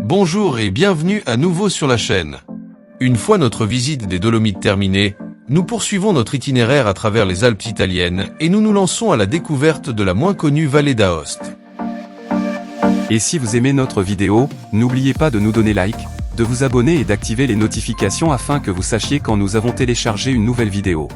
Bonjour et bienvenue à nouveau sur la chaîne. Une fois notre visite des Dolomites terminée, nous poursuivons notre itinéraire à travers les Alpes italiennes et nous nous lançons à la découverte de la moins connue vallée d'Aoste. Et si vous aimez notre vidéo, n'oubliez pas de nous donner like, de vous abonner et d'activer les notifications afin que vous sachiez quand nous avons téléchargé une nouvelle vidéo.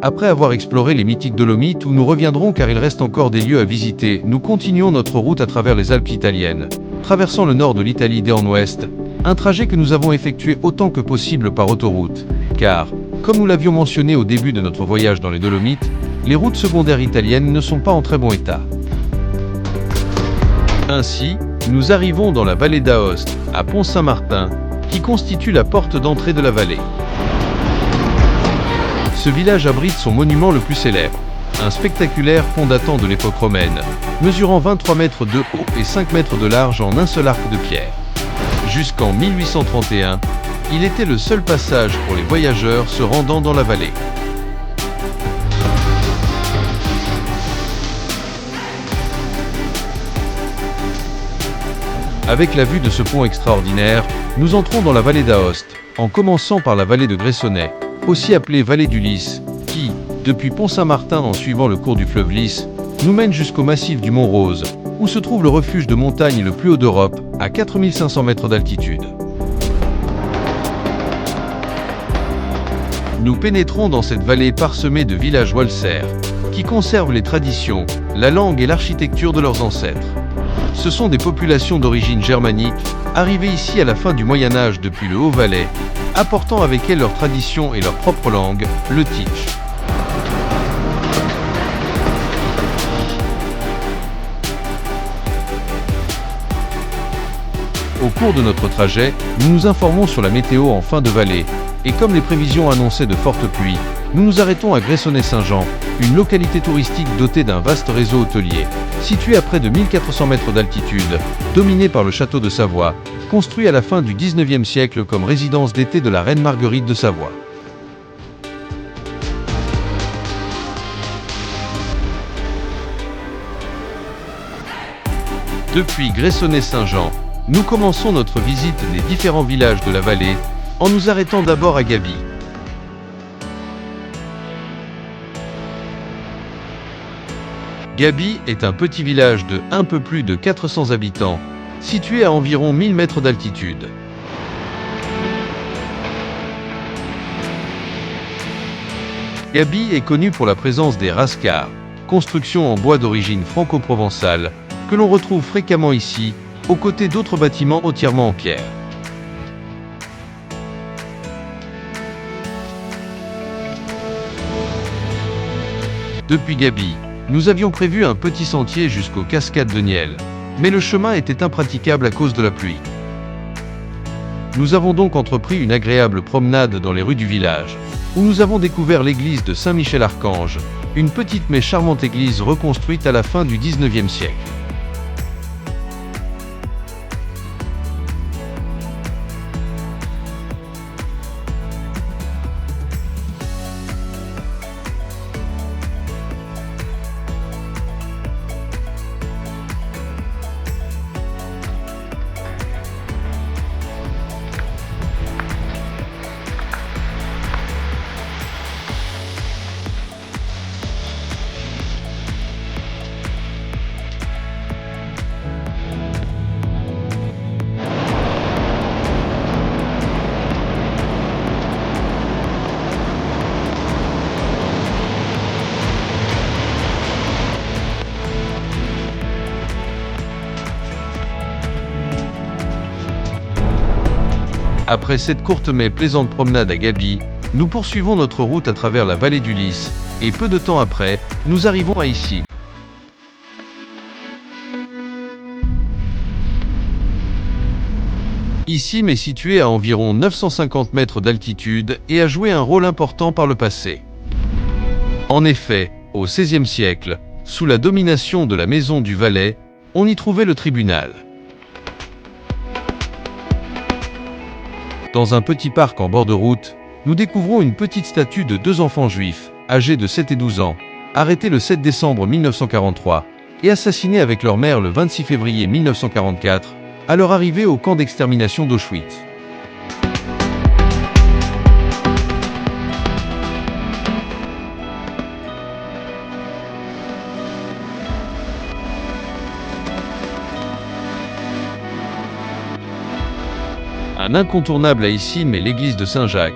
Après avoir exploré les mythiques Dolomites où nous reviendrons car il reste encore des lieux à visiter, nous continuons notre route à travers les Alpes italiennes, traversant le nord de l'Italie d'est en ouest, un trajet que nous avons effectué autant que possible par autoroute, car, comme nous l'avions mentionné au début de notre voyage dans les Dolomites, les routes secondaires italiennes ne sont pas en très bon état. Ainsi, nous arrivons dans la vallée d'Aoste, à Pont-Saint-Martin, qui constitue la porte d'entrée de la vallée. Ce village abrite son monument le plus célèbre, un spectaculaire pont datant de l'époque romaine, mesurant 23 mètres de haut et 5 mètres de large en un seul arc de pierre. Jusqu'en 1831, il était le seul passage pour les voyageurs se rendant dans la vallée. Avec la vue de ce pont extraordinaire, nous entrons dans la vallée d'Aoste, en commençant par la vallée de Gressoney, aussi appelée vallée du Lys, qui, depuis Pont-Saint-Martin en suivant le cours du fleuve Lys, nous mène jusqu'au massif du Mont Rose, où se trouve le refuge de montagne le plus haut d'Europe, à 4500 mètres d'altitude. Nous pénétrons dans cette vallée parsemée de villages walsers, qui conservent les traditions, la langue et l'architecture de leurs ancêtres. Ce sont des populations d'origine germanique, arrivées ici à la fin du Moyen-Âge depuis le Haut-Valais, apportant avec elles leurs traditions et leur propre langue, le Teach. Au cours de notre trajet, nous nous informons sur la météo en fin de vallée, et comme les prévisions annonçaient de fortes pluies, nous nous arrêtons à Gressoney-Saint-Jean, une localité touristique dotée d'un vaste réseau hôtelier, située à près de 1400 mètres d'altitude, dominée par le château de Savoie, construit à la fin du XIXe siècle comme résidence d'été de la reine Marguerite de Savoie. Depuis Gressoney-Saint-Jean, nous commençons notre visite des différents villages de la vallée, en nous arrêtant d'abord à Gaby. Gaby est un petit village de un peu plus de 400 habitants, situé à environ 1000 mètres d'altitude. Gaby est connu pour la présence des rascars, constructions en bois d'origine franco-provençale, que l'on retrouve fréquemment ici, aux côtés d'autres bâtiments entièrement en pierre. Depuis Gaby, nous avions prévu un petit sentier jusqu'aux cascades de Niel, mais le chemin était impraticable à cause de la pluie. Nous avons donc entrepris une agréable promenade dans les rues du village, où nous avons découvert l'église de Saint-Michel-Archange, une petite mais charmante église reconstruite à la fin du XIXe siècle. Après cette courte mais plaisante promenade à Gaby, nous poursuivons notre route à travers la vallée du Lys, et peu de temps après, nous arrivons à Issy. Issy est situé à environ 950 mètres d'altitude et a joué un rôle important par le passé. En effet, au XVIe siècle, sous la domination de la maison du Valais, on y trouvait le tribunal. Dans un petit parc en bord de route, nous découvrons une petite statue de 2 enfants juifs, âgés de 7 et 12 ans, arrêtés le 7 décembre 1943 et assassinés avec leur mère le 26 février 1944, à leur arrivée au camp d'extermination d'Auschwitz. Un incontournable à Issim est l'église de Saint-Jacques,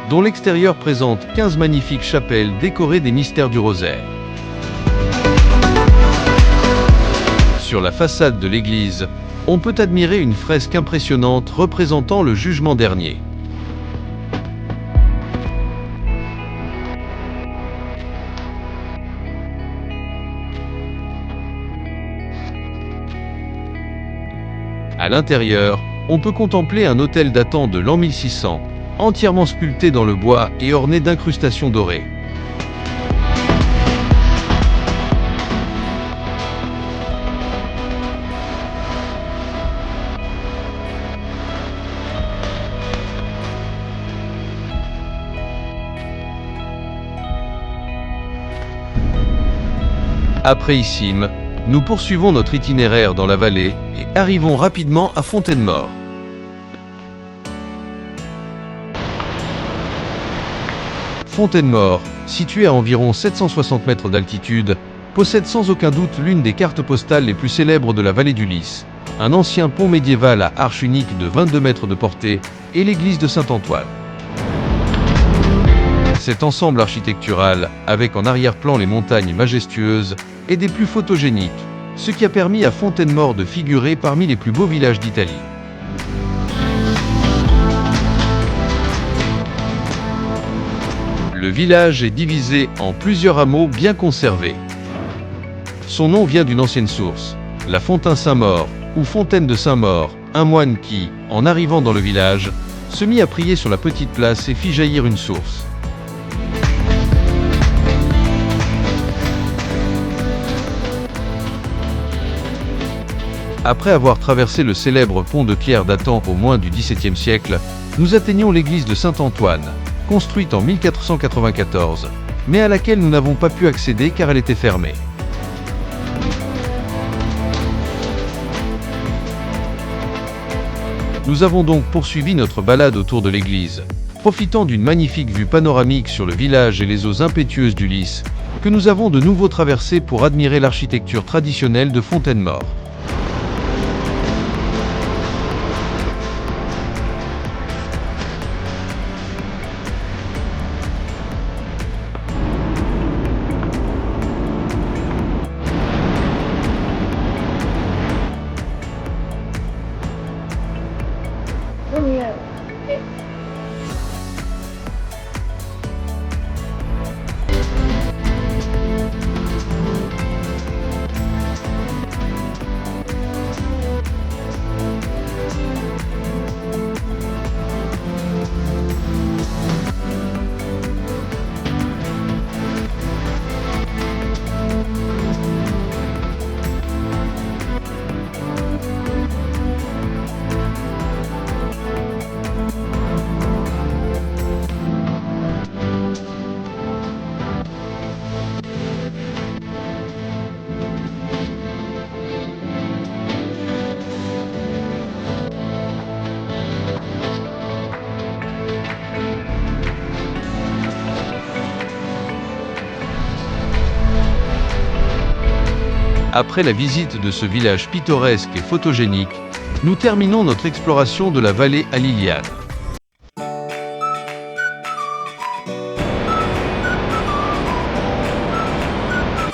dont l'extérieur présente 15 magnifiques chapelles décorées des mystères du rosaire. Sur la façade de l'église, on peut admirer une fresque impressionnante représentant le jugement dernier. À l'intérieur, on peut contempler un autel datant de l'an 1600, entièrement sculpté dans le bois et orné d'incrustations dorées. Après Issim, nous poursuivons notre itinéraire dans la vallée et arrivons rapidement à Fontaine-Maure. Fontaine-Maure, située à environ 760 mètres d'altitude, possède sans aucun doute l'une des cartes postales les plus célèbres de la vallée du Lys, un ancien pont médiéval à arche unique de 22 mètres de portée et l'église de Saint-Antoine. Cet ensemble architectural, avec en arrière-plan les montagnes majestueuses, est des plus photogéniques, ce qui a permis à Fontaine-Maure de figurer parmi les plus beaux villages d'Italie. Le village est divisé en plusieurs hameaux bien conservés. Son nom vient d'une ancienne source, la Fontaine Saint-Maure, ou Fontaine de Saint-Maure, un moine qui, en arrivant dans le village, se mit à prier sur la petite place et fit jaillir une source. Après avoir traversé le célèbre pont de pierre datant au moins du XVIIe siècle, nous atteignons l'église de Saint-Antoine, construite en 1494, mais à laquelle nous n'avons pas pu accéder car elle était fermée. Nous avons donc poursuivi notre balade autour de l'église, profitant d'une magnifique vue panoramique sur le village et les eaux impétueuses du Lys, que nous avons de nouveau traversé pour admirer l'architecture traditionnelle de Fontaine-Maure. Après la visite de ce village pittoresque et photogénique, nous terminons notre exploration de la vallée à Liliane.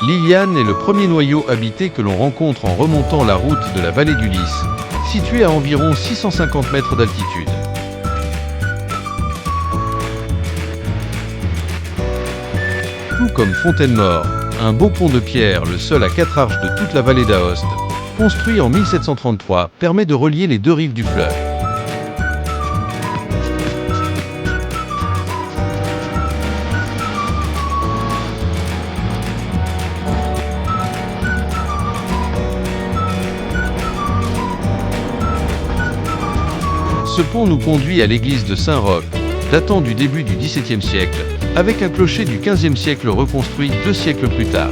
Liliane est le premier noyau habité que l'on rencontre en remontant la route de la vallée du Lys, située à environ 650 mètres d'altitude. Tout comme Fontaine-Maure, un beau pont de pierre, le seul à 4 arches de toute la vallée d'Aoste, construit en 1733, permet de relier les deux rives du fleuve. Ce pont nous conduit à l'église de Saint-Roch, datant du début du XVIIe siècle, avec un clocher du XVe siècle reconstruit 2 siècles plus tard.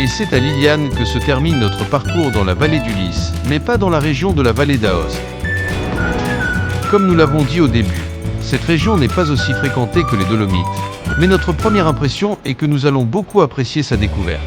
Et c'est à Liliane que se termine notre parcours dans la vallée du Lys, mais pas dans la région de la vallée d'Aoste. Comme nous l'avons dit au début, cette région n'est pas aussi fréquentée que les Dolomites, mais notre première impression est que nous allons beaucoup apprécier sa découverte.